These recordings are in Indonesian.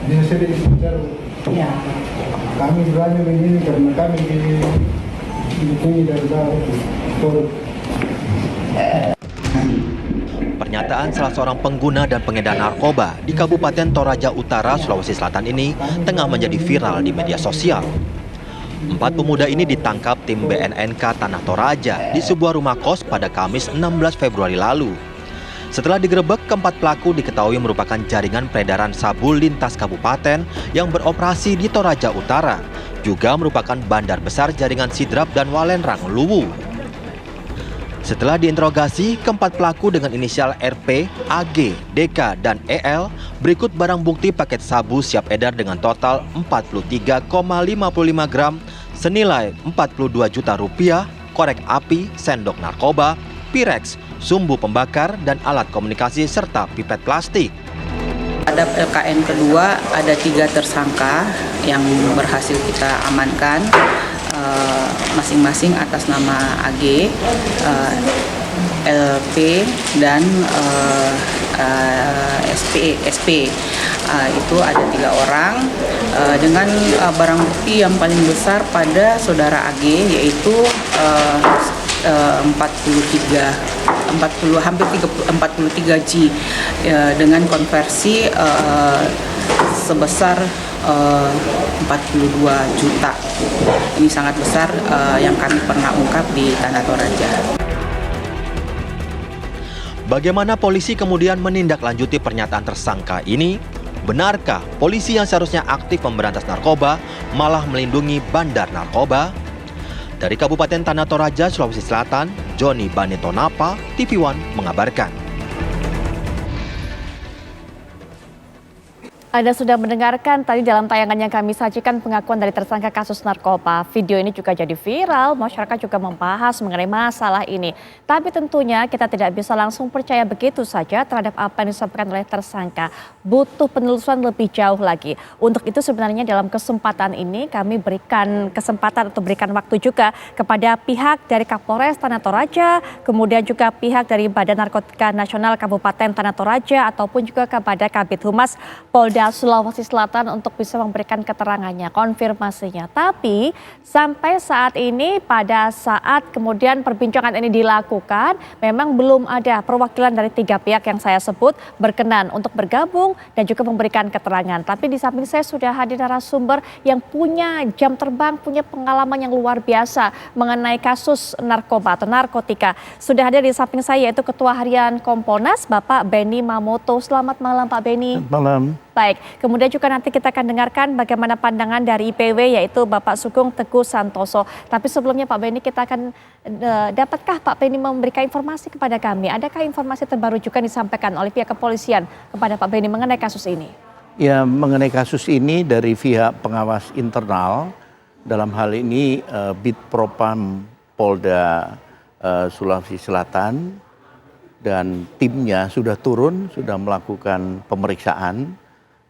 Dia sedih bicara. Ya. Kami berani begini karena kami di dari bawah itu. Pernyataan salah seorang pengguna dan pengedar narkoba di Kabupaten Toraja Utara, Sulawesi Selatan ini tengah menjadi viral di media sosial. 4 pemuda ini ditangkap tim BNNK Tanah Toraja di sebuah rumah kos pada Kamis 16 Februari lalu. Setelah digerebek, keempat pelaku diketahui merupakan jaringan peredaran sabu lintas kabupaten yang beroperasi di Toraja Utara, juga merupakan bandar besar jaringan sidrap dan walenrang Luwu. Setelah diinterogasi, keempat pelaku dengan inisial RP, AG, DK, dan EL berikut barang bukti paket sabu siap edar dengan total 43,55 gram senilai 42 juta rupiah, korek api, sendok narkoba, pirex, sumbu pembakar, dan alat komunikasi serta pipet plastik. Pada LKN kedua ada 3 tersangka yang berhasil kita amankan. Masing-masing atas nama AG, LP, dan SP. Itu ada 3 orang dengan barang bukti yang paling besar pada saudara AG, yaitu 43 G dengan konversi sebesar 42 juta. Ini sangat besar yang kami pernah ungkap di Tanah Toraja. Bagaimana polisi kemudian menindaklanjuti pernyataan tersangka ini? Benarkah polisi yang seharusnya aktif memberantas narkoba malah melindungi bandar narkoba? Dari Kabupaten Tanah Toraja, Sulawesi Selatan, Joni Banetonapa, TV One mengabarkan. Anda sudah mendengarkan tadi dalam tayangan yang kami sajikan pengakuan dari tersangka kasus narkoba. Video ini juga jadi viral, masyarakat juga membahas mengenai masalah ini. Tapi tentunya kita tidak bisa langsung percaya begitu saja terhadap apa yang disampaikan oleh tersangka. Butuh penelusuran lebih jauh lagi. Untuk itu sebenarnya dalam kesempatan ini kami berikan kesempatan atau berikan waktu juga kepada pihak dari Kapolres Tanah Toraja, kemudian juga pihak dari Badan Narkotika Nasional Kabupaten Tanah Toraja ataupun juga kepada Kabid Humas Polda Sulawesi Selatan untuk bisa memberikan keterangannya, konfirmasinya. Tapi sampai saat ini pada saat kemudian perbincangan ini dilakukan, memang belum ada perwakilan dari 3 pihak yang saya sebut berkenan untuk bergabung dan juga memberikan keterangan. Tapi di samping saya sudah hadir narasumber yang punya jam terbang, punya pengalaman yang luar biasa mengenai kasus narkoba atau narkotika. Sudah hadir di samping saya yaitu Ketua Harian Kompolnas, Bapak Benny Mamoto. Selamat malam Pak Benny. Selamat malam. Baik, kemudian juga nanti kita akan dengarkan bagaimana pandangan dari IPW yaitu Bapak Sugeng Teguh Santoso. Tapi sebelumnya Pak Benny, kita akan dapatkah Pak Benny memberikan informasi kepada kami? Adakah informasi terbaru juga disampaikan oleh pihak kepolisian kepada Pak Benny mengenai kasus ini? Ya, mengenai kasus ini dari pihak pengawas internal, dalam hal ini Bitpropam Polda Sulawesi Selatan dan timnya sudah turun, sudah melakukan pemeriksaan,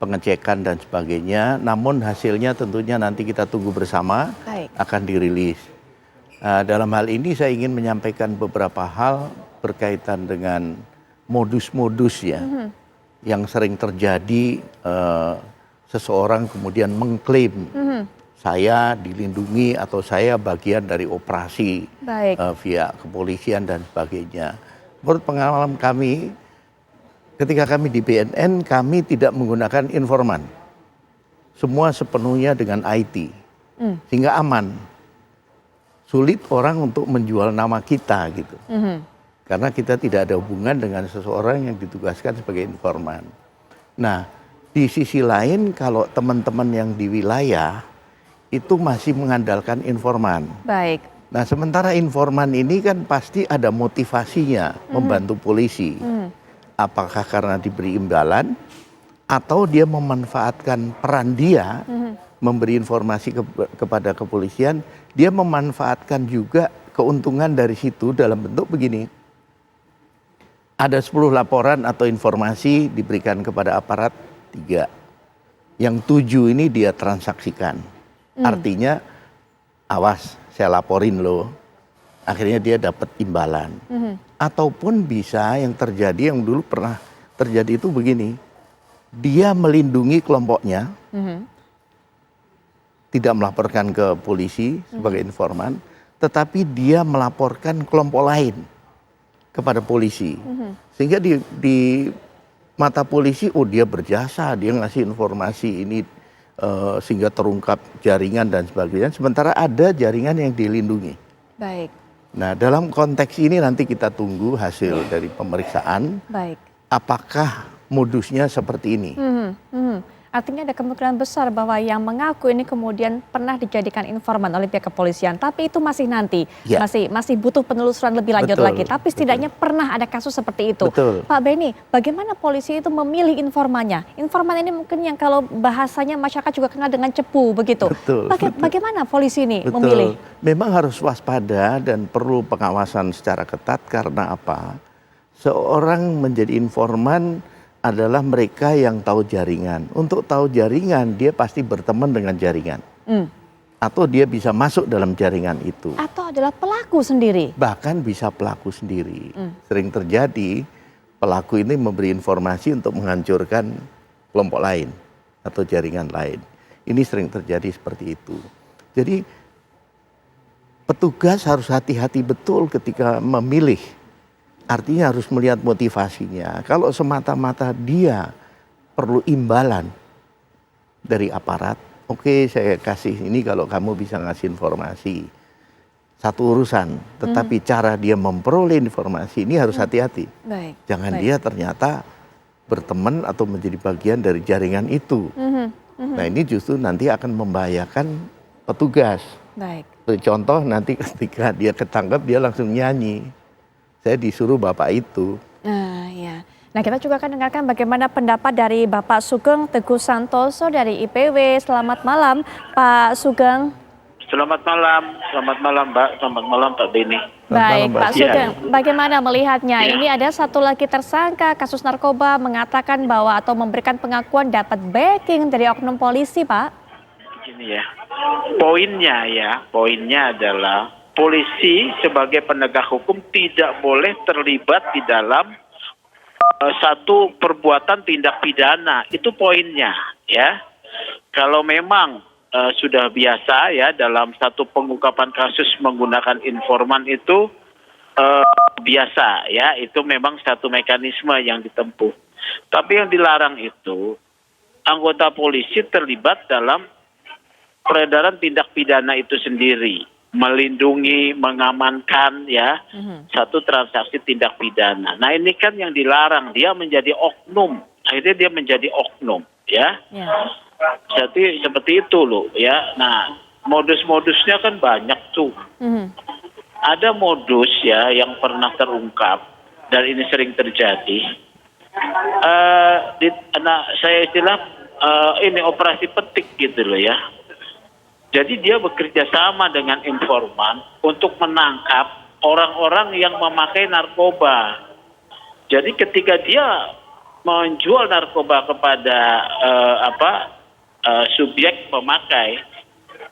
pengecekan dan sebagainya, namun hasilnya tentunya nanti kita tunggu bersama. Baik. Akan dirilis. Dalam hal ini saya ingin menyampaikan beberapa hal berkaitan dengan modus-modus ya, yang sering terjadi. Seseorang kemudian mengklaim saya dilindungi atau saya bagian dari operasi via kepolisian dan sebagainya. Menurut pengalaman kami, ketika kami di BNN, kami tidak menggunakan informan. Semua sepenuhnya dengan IT, sehingga aman. Sulit orang untuk menjual nama kita gitu. Karena kita tidak ada hubungan dengan seseorang yang ditugaskan sebagai informan. Nah, di sisi lain kalau teman-teman yang di wilayah itu masih mengandalkan informan. Baik. Nah, sementara informan ini kan pasti ada motivasinya membantu polisi. Apakah karena diberi imbalan atau dia memanfaatkan peran dia memberi informasi kepada kepolisian, dia memanfaatkan juga keuntungan dari situ dalam bentuk begini. Ada 10 laporan atau informasi diberikan kepada aparat 3. Yang 7 ini dia transaksikan. Artinya awas, saya laporin loh. Akhirnya dia dapat imbalan. Ataupun bisa yang terjadi, yang dulu pernah terjadi itu begini. dia melindungi kelompoknya, tidak melaporkan ke polisi sebagai informan, tetapi dia melaporkan kelompok lain kepada polisi. Sehingga di mata polisi, oh dia berjasa, dia ngasih informasi ini sehingga terungkap jaringan dan sebagainya. Sementara ada jaringan yang dilindungi. Baik. Nah, dalam konteks ini nanti kita tunggu hasil dari pemeriksaan. Baik. Apakah modusnya seperti ini? Artinya ada kemungkinan besar bahwa yang mengaku ini kemudian pernah dijadikan informan oleh pihak kepolisian, tapi itu masih nanti, Ya. masih butuh penelusuran lebih lanjut Betul, lagi. Tapi setidaknya pernah ada kasus seperti itu. Betul. Pak Beni, bagaimana polisi itu memilih informannya? Informan ini mungkin yang kalau bahasanya masyarakat juga kenal dengan cepu begitu. Betul, Bagaimana polisi ini Betul. memilih? Memang harus waspada dan perlu pengawasan secara ketat karena apa? Seorang menjadi informan adalah mereka yang tahu jaringan. Untuk tahu jaringan, dia pasti berteman dengan jaringan. Atau dia bisa masuk dalam jaringan itu. Atau adalah pelaku sendiri? Bahkan bisa pelaku sendiri. Sering terjadi pelaku ini memberi informasi untuk menghancurkan kelompok lain atau jaringan lain. Ini sering terjadi seperti itu. Jadi petugas harus hati-hati betul ketika memilih. Artinya harus melihat motivasinya. Kalau semata-mata dia perlu imbalan dari aparat, oke, saya kasih ini kalau kamu bisa ngasih informasi. Satu urusan, tetapi cara dia memperoleh informasi ini harus hati-hati. Baik. Jangan baik. dia ternyata berteman atau menjadi bagian dari jaringan itu. Nah, ini justru nanti akan membahayakan petugas. Baik. Contoh nanti ketika dia ketangkap dia langsung nyanyi. Saya disuruh bapak itu. Nah, ya. Nah, kita juga akan dengarkan bagaimana pendapat dari Bapak Sugeng Teguh Santoso dari IPW. Selamat malam, Pak Sugeng. Selamat malam Mbak, selamat malam Pak Beni. Baik, Mbak. Pak Sugeng, bagaimana melihatnya? Ini ada satu lagi tersangka kasus narkoba mengatakan bahwa atau memberikan pengakuan dapat backing dari oknum polisi, Pak. Begini ya, poinnya adalah polisi sebagai penegak hukum tidak boleh terlibat di dalam satu perbuatan tindak pidana. Itu poinnya ya. Kalau memang sudah biasa ya dalam satu pengungkapan kasus menggunakan informan itu biasa ya, itu memang satu mekanisme yang ditempuh. Tapi yang dilarang itu anggota polisi terlibat dalam peredaran tindak pidana itu sendiri, melindungi, mengamankan ya satu transaksi tindak pidana. Nah, ini kan yang dilarang, dia menjadi oknum. Akhirnya dia menjadi oknum ya. Jadi seperti itu loh ya. Nah, modus-modusnya kan banyak tuh. Ada modus ya yang pernah terungkap dan ini sering terjadi. Saya istilah ini operasi petik gitu loh ya. Jadi dia bekerja sama dengan informan untuk menangkap orang-orang yang memakai narkoba. Jadi ketika dia menjual narkoba kepada subjek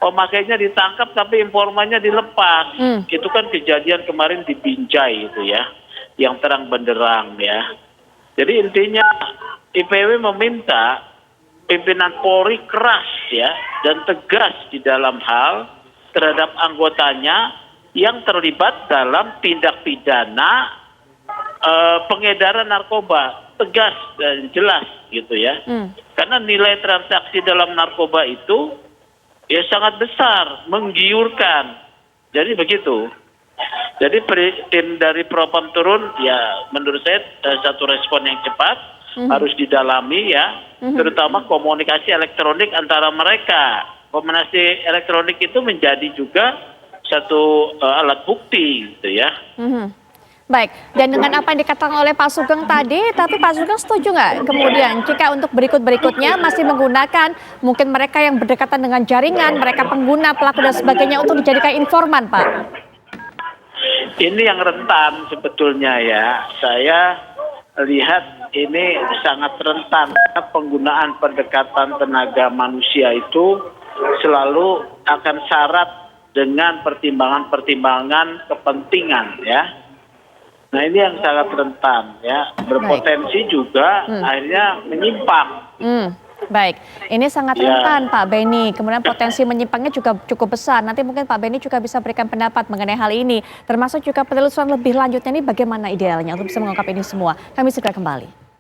pemakainya ditangkap tapi informannya dilepas. Itu kan kejadian kemarin di Binjai itu ya, yang terang benderang ya. Jadi intinya IPW meminta pimpinan Polri keras ya dan tegas di dalam hal terhadap anggotanya yang terlibat dalam tindak pidana pengedaran narkoba, tegas dan jelas gitu ya. Karena nilai transaksi dalam narkoba itu ya sangat besar, menggiurkan. Jadi begitu. Jadi tim dari Propam turun ya menurut saya satu respon yang cepat. Harus didalami ya, terutama komunikasi elektronik antara mereka. Komunikasi elektronik itu menjadi juga satu alat bukti gitu ya. Baik, dan dengan apa yang dikatakan oleh Pak Sugeng tadi, tapi Pak Sugeng setuju nggak kemudian jika untuk berikutnya masih menggunakan mungkin mereka yang berdekatan dengan jaringan, mereka pengguna, pelaku dan sebagainya untuk dijadikan informan, Pak? Ini yang rentan sebetulnya ya. Saya lihat ini sangat rentan. Penggunaan pendekatan tenaga manusia itu selalu akan syarat dengan pertimbangan-pertimbangan kepentingan ya. Nah, ini yang sangat rentan ya, berpotensi juga akhirnya menyimpang Baik, ini sangat Ya. rentan Pak Beni, kemudian potensi menyimpangnya juga cukup besar. Nanti mungkin Pak Beni juga bisa berikan pendapat mengenai hal ini, termasuk juga penelusuran lebih lanjutnya ini bagaimana idealnya untuk bisa mengungkap ini semua. Kami segera kembali.